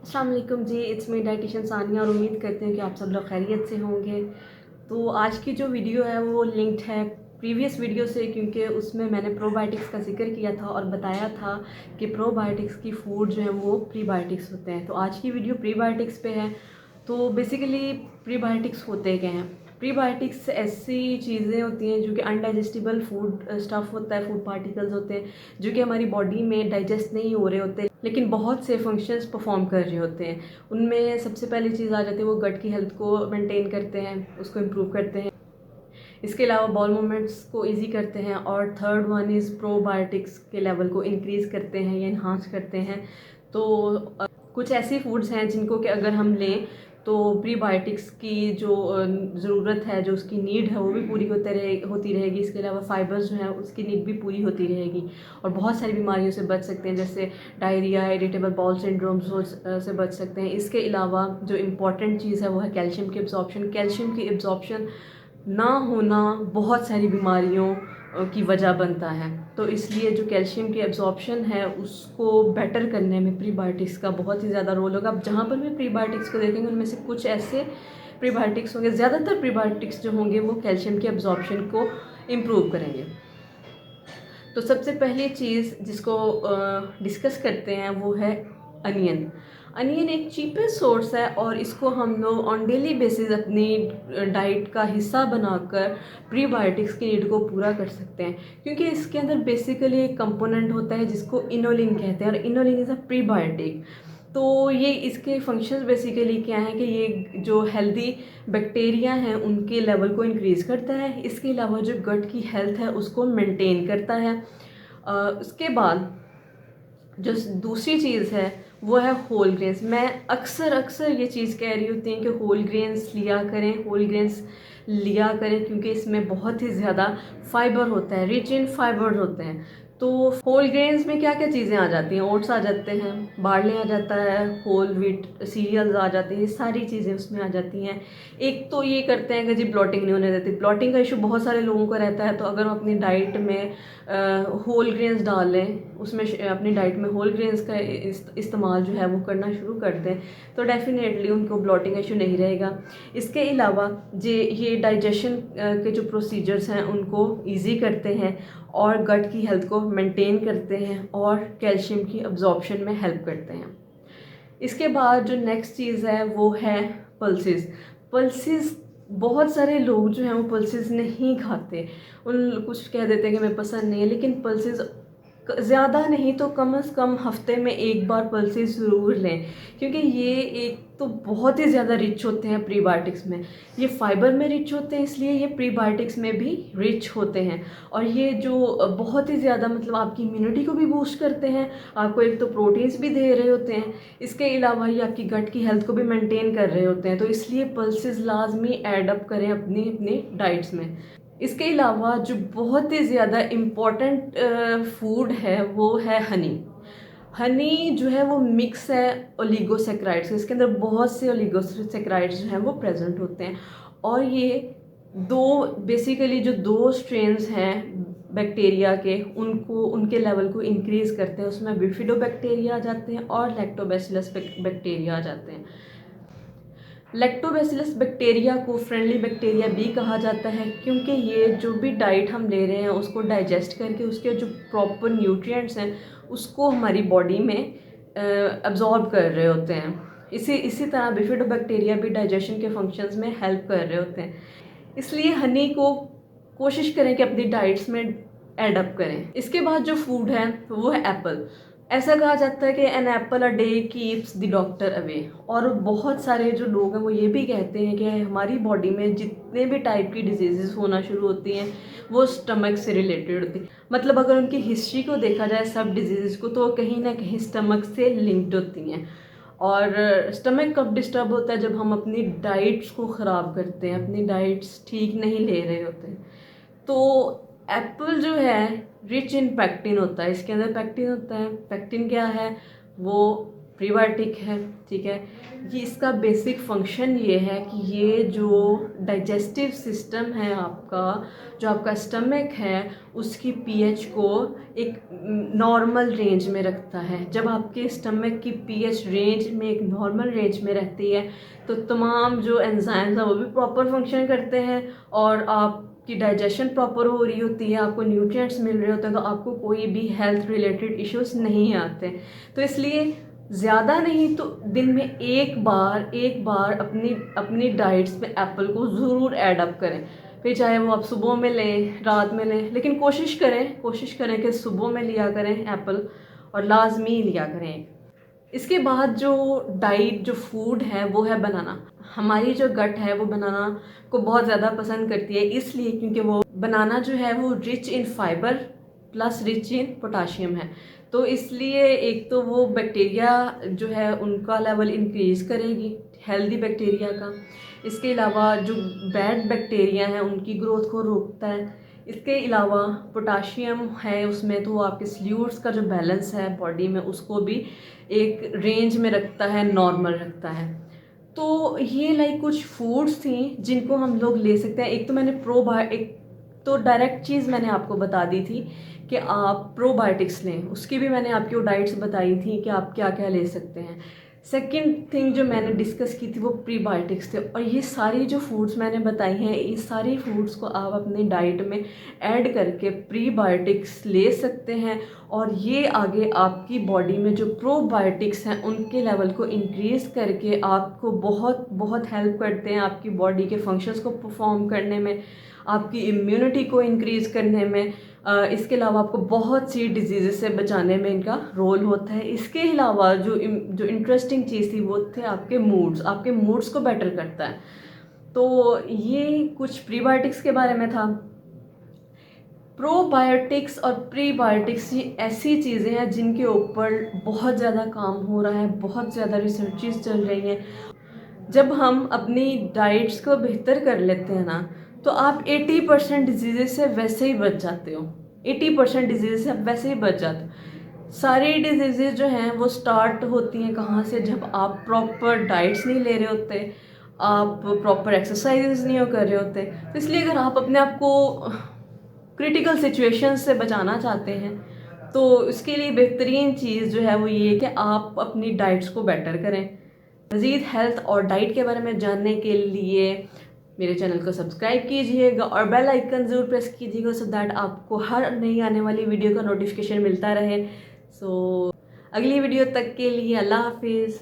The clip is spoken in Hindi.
अस्सलाम वालेकुम जी, इट्स मी डाइटिशियन सानिया और उम्मीद करते हैं कि आप सब लोग खैरियत से होंगे। तो आज की जो वीडियो है वो लिंक्ड है प्रीवियस वीडियो से, क्योंकि उसमें मैंने प्रोबायोटिक्स का जिक्र किया था और बताया था कि प्रोबायोटिक्स की फूड जो है वो प्रीबायोटिक्स होते हैं। तो आज की वीडियो प्रीबायोटिक्स पे है। तो बेसिकली प्रीबायोटिक्स होते क्या हैं? प्रीबायोटिक्स ऐसी चीज़ें होती हैं जो कि अनडाइजेस्टिबल फूड स्टफ़ होता है, फूड पार्टिकल्स होते हैं जो कि हमारी बॉडी में डाइजेस्ट नहीं हो रहे होते लेकिन बहुत से फंक्शंस परफॉर्म कर रहे होते हैं। उनमें सबसे पहली चीज़ आ जाती है वो गट की हेल्थ को मेंटेन करते हैं, उसको इम्प्रूव करते हैं। इसके अलावा बॉल मूवमेंट्स को इजी करते हैं और थर्ड वन इज़ प्रोबायोटिक्स के लेवल को इंक्रीज़ करते हैं या इन्हांस करते हैं। तो कुछ ऐसी फूड्स हैं जिनको कि अगर हम लें तो प्रीबायोटिक्स की जो ज़रूरत है, जो उसकी नीड है वो भी पूरी होती रहेगी। इसके अलावा फाइबर्स जो हैं उसकी नीड भी पूरी होती रहेगी और बहुत सारी बीमारियों से बच सकते हैं, जैसे डायरिया, इरिटेबल बाउल सिंड्रोम से बच सकते हैं। इसके अलावा जो इम्पॉर्टेंट चीज़ है वो है कैल्शियम की एब्जॉर्प्शन। कैल्शियम की एब्जॉर्प्शन ना होना बहुत सारी बीमारियों की वजह बनता है। तो इसलिए जो कैल्शियम की एब्जॉर्प्शन है उसको बेटर करने में प्रीबायोटिक्स का बहुत ही ज़्यादा रोल होगा। अब जहाँ पर भी प्रीबायोटिक्स को देखेंगे उनमें से कुछ ऐसे प्रीबायोटिक्स होंगे, ज़्यादातर प्रीबायोटिक्स जो होंगे वो कैल्शियम की एब्जॉर्प्शन को इम्प्रूव करेंगे। तो सबसे पहली चीज़ जिसको डिस्कस करते हैं वो है अनियन। अनियन एक चीपेस्ट सोर्स है और इसको हम लोग ऑन डेली बेसिस अपनी डाइट का हिस्सा बनाकर प्रीबायोटिक्स की नीड को पूरा कर सकते हैं, क्योंकि इसके अंदर बेसिकली एक कंपोनेंट होता है जिसको इनोलिन कहते हैं और इनोलिन इज़ अ प्रीबायोटिक। तो ये इसके फंक्शंस बेसिकली क्या हैं कि ये जो हेल्दी बैक्टीरिया हैं उनके लेवल को इंक्रीज़ करता है। इसके अलावा जो गट की हेल्थ है उसको मेंटेन करता है। उसके बाद जो दूसरी चीज़ है वो है होल ग्रेन्स। मैं अक्सर अक्सर ये चीज़ कह रही होती हैं कि होल ग्रेन्स लिया करें, होल ग्रेन्स लिया करें, क्योंकि इसमें बहुत ही ज़्यादा फाइबर होता है, रिच इन फाइबर होते हैं। तो होल ग्रेन्स में क्या क्या चीज़ें आ जाती हैं? ओट्स आ जाते हैं, बार्ले आ जाता है, होल व्हीट सीरियल्स आ जाते हैं, ये सारी चीज़ें उसमें आ जाती हैं। एक तो ये करते हैं कि जी ब्लॉटिंग नहीं होने देती। ब्लॉटिंग का इशू बहुत सारे लोगों को रहता है, तो अगर हम अपनी डाइट में होल ग्रेन्स डाल लें, उसमें अपनी डाइट में होल ग्रेन्स का इस्तेमाल जो है वो करना शुरू कर दें तो डेफिनेटली उनको ब्लॉटिंग इशू नहीं रहेगा। इसके अलावा ये डाइजेशन के जो प्रोसीजर्स हैं उनको इजी करते हैं और गट की हेल्थ को मेंटेन करते हैं और कैल्शियम की अब्जॉर्प्शन में हेल्प करते हैं। इसके बाद जो नेक्स्ट चीज़ है वो है पल्सेस। पल्सेस बहुत सारे लोग जो हैं वो पल्सेस नहीं खाते, उन कुछ कह देते हैं कि मैं पसंद नहीं है, लेकिन पल्सेस ज़्यादा नहीं तो कम से कम हफ्ते में एक बार पल्सेस ज़रूर लें, क्योंकि ये एक तो बहुत ही ज़्यादा रिच होते हैं प्रीबायोटिक्स में। ये फाइबर में रिच होते हैं इसलिए ये प्रीबायोटिक्स में भी रिच होते हैं और ये जो बहुत ही ज़्यादा मतलब आपकी इम्यूनिटी को भी बूस्ट करते हैं, आपको एक तो प्रोटीन्स भी दे रहे होते हैं, इसके अलावा ये आपकी गट की हेल्थ को भी मेंटेन कर रहे होते हैं। तो इसलिए पल्सेस लाजमी ऐड अप करें अपनी अपनी डाइट्स में। इसके अलावा जो बहुत ही ज़्यादा इम्पॉर्टेंट फूड है वो है हनी। हनी जो है वो मिक्स है ओलिगोसेक्राइड्स, इसके अंदर बहुत से ओलिगोसेक्राइड्स जो हैं वो प्रेजेंट होते हैं और ये दो बेसिकली जो दो स्ट्रेन्स हैं बैक्टीरिया के उनको उनके लेवल को इंक्रीज़ करते हैं। उसमें बिफिडोबैक्टीरिया आ जाते हैं और लैक्टोबैसिलस बैक्टीरिया आ जाते हैं। लैक्टोबैसिलस बैक्टीरिया को फ्रेंडली बैक्टीरिया भी कहा जाता है, क्योंकि ये जो भी डाइट हम ले रहे हैं उसको डाइजेस्ट करके उसके जो प्रॉपर न्यूट्रिएंट्स हैं उसको हमारी बॉडी में अब्जॉर्ब कर रहे होते हैं। इसी तरह बिफिडोबैक्टीरिया भी डाइजेशन के फंक्शंस में हेल्प कर रहे होते हैं। इसलिए हनी को कोशिश करें कि अपनी डाइट्स में ऐड अप करें। इसके बाद जो फूड है वो है एप्पल। ऐसा कहा जाता है कि an apple a day keeps the doctor away, और बहुत सारे जो लोग हैं वो ये भी कहते हैं कि हमारी बॉडी में जितने भी टाइप की डिजीज़ होना शुरू होती हैं वो स्टमक से रिलेटेड होती हैं। मतलब अगर उनकी हिस्ट्री को देखा जाए सब डिजीज़ को तो कहीं ना कहीं स्टमक से लिंक्ड होती हैं। और स्टमक कब डिस्टर्ब होता है? जब हम अपनी डाइट्स को ख़राब करते हैं, अपनी डाइट्स ठीक नहीं ले रहे होते हैं। तो एप्पल जो है रिच इन पैक्टिन होता है, इसके अंदर पैक्टिन होता है। पैक्टिन क्या है? वो प्रीबायोटिक है, ठीक है। ये इसका बेसिक फंक्शन ये है कि ये जो डाइजेस्टिव सिस्टम है आपका, जो आपका स्टमक है, उसकी पीएच को एक नॉर्मल रेंज में रखता है। जब आपके स्टमक की पीएच रेंज में एक नॉर्मल रेंज में रहती है तो तमाम जो एंजाइम्स हैं वो भी प्रॉपर फंक्शन करते हैं और आपकी डाइजेशन प्रॉपर हो रही होती है, आपको न्यूट्रिएंट्स मिल रहे होते हैं, तो आपको कोई भी हेल्थ रिलेटेड इश्यूज नहीं आते। तो इसलिए ज़्यादा नहीं तो दिन में एक बार अपनी डाइट्स में एप्पल को ज़रूर ऐड अप करें। फिर चाहे वो आप सुबह में लें, रात में लें, लेकिन कोशिश करें कि सुबह में लिया करें एप्पल, और लाजमी लिया करें। इसके बाद जो डाइट जो फूड है वो है बनाना। हमारी जो गट है वो बनाना को बहुत ज़्यादा पसंद करती है, इसलिए क्योंकि वो बनाना जो है वो rich in fibre plus rich in potassium है। तो इसलिए एक तो वो बैक्टीरिया जो है उनका लेवल इंक्रीज़ करेगी, हेल्दी बैक्टीरिया का। इसके अलावा जो बैड बैक्टीरिया हैं उनकी ग्रोथ को रोकता है। इसके अलावा पोटाशियम है उसमें, तो वो आपके सल्यूट्स का जो बैलेंस है बॉडी में उसको भी एक रेंज में रखता है, नॉर्मल रखता है। तो ये लाइक कुछ फूड्स थी जिनको हम लोग ले सकते हैं। एक तो मैंने एक तो डायरेक्ट चीज़ मैंने आपको बता दी थी कि आप प्रोबायोटिक्स लें, उसकी भी मैंने आपको डाइट्स बताई थी कि आप क्या क्या ले सकते हैं। सेकंड थिंग जो मैंने डिस्कस की थी वो प्रीबायोटिक्स थे, और ये सारी जो फूड्स मैंने बताई हैं, ये सारी फूड्स को आप अपनी डाइट में ऐड करके प्रीबायोटिक्स ले सकते हैं, और ये आगे आपकी बॉडी में जो प्रोबायोटिक्स हैं उनके लेवल को इंक्रीज़ करके आपको बहुत बहुत हेल्प करते हैं आपकी बॉडी के फंक्शंस को परफॉर्म करने में, आपकी इम्यूनिटी को इंक्रीज़ करने में। इसके अलावा आपको बहुत सी डिजीज़ से बचाने में इनका रोल होता है। इसके अलावा जो इंटरेस्टिंग चीज़ थी वो थे आपके मूड्स को बेटर करता है। तो ये कुछ प्रीबायोटिक्स के बारे में था। प्रोबायोटिक्स और प्रीबायोटिक्स ये ऐसी चीज़ें हैं जिनके ऊपर बहुत ज़्यादा काम हो रहा है, बहुत ज़्यादा रिसर्चेस चल रही हैं। जब हम अपनी डाइट्स को बेहतर कर लेते हैं ना, तो आप 80% डिजीज़ से वैसे ही बच जाते हो। 80% डिजीज़ से आप वैसे ही बच जाते हो। सारी डिजीज़ जो हैं वो स्टार्ट होती हैं कहाँ से? जब आप प्रॉपर डाइट्स नहीं ले रहे होते, आप प्रॉपर एक्सरसाइजेज नहीं कर रहे होते। तो इसलिए अगर आप अपने आप को क्रिटिकल सिचुएशंस से बचाना चाहते हैं तो इसके लिए बेहतरीन चीज़ जो है वो ये है कि आप अपनी डाइट्स को बेटर करें। मज़ीद हेल्थ और डाइट के बारे में जानने के लिए मेरे चैनल को सब्सक्राइब कीजिएगा और बेल आइकन ज़रूर प्रेस कीजिएगा, सो दैट आपको हर नई आने वाली वीडियो का नोटिफिकेशन मिलता रहे। सो अगली वीडियो तक के लिए अल्लाह हाफिज़।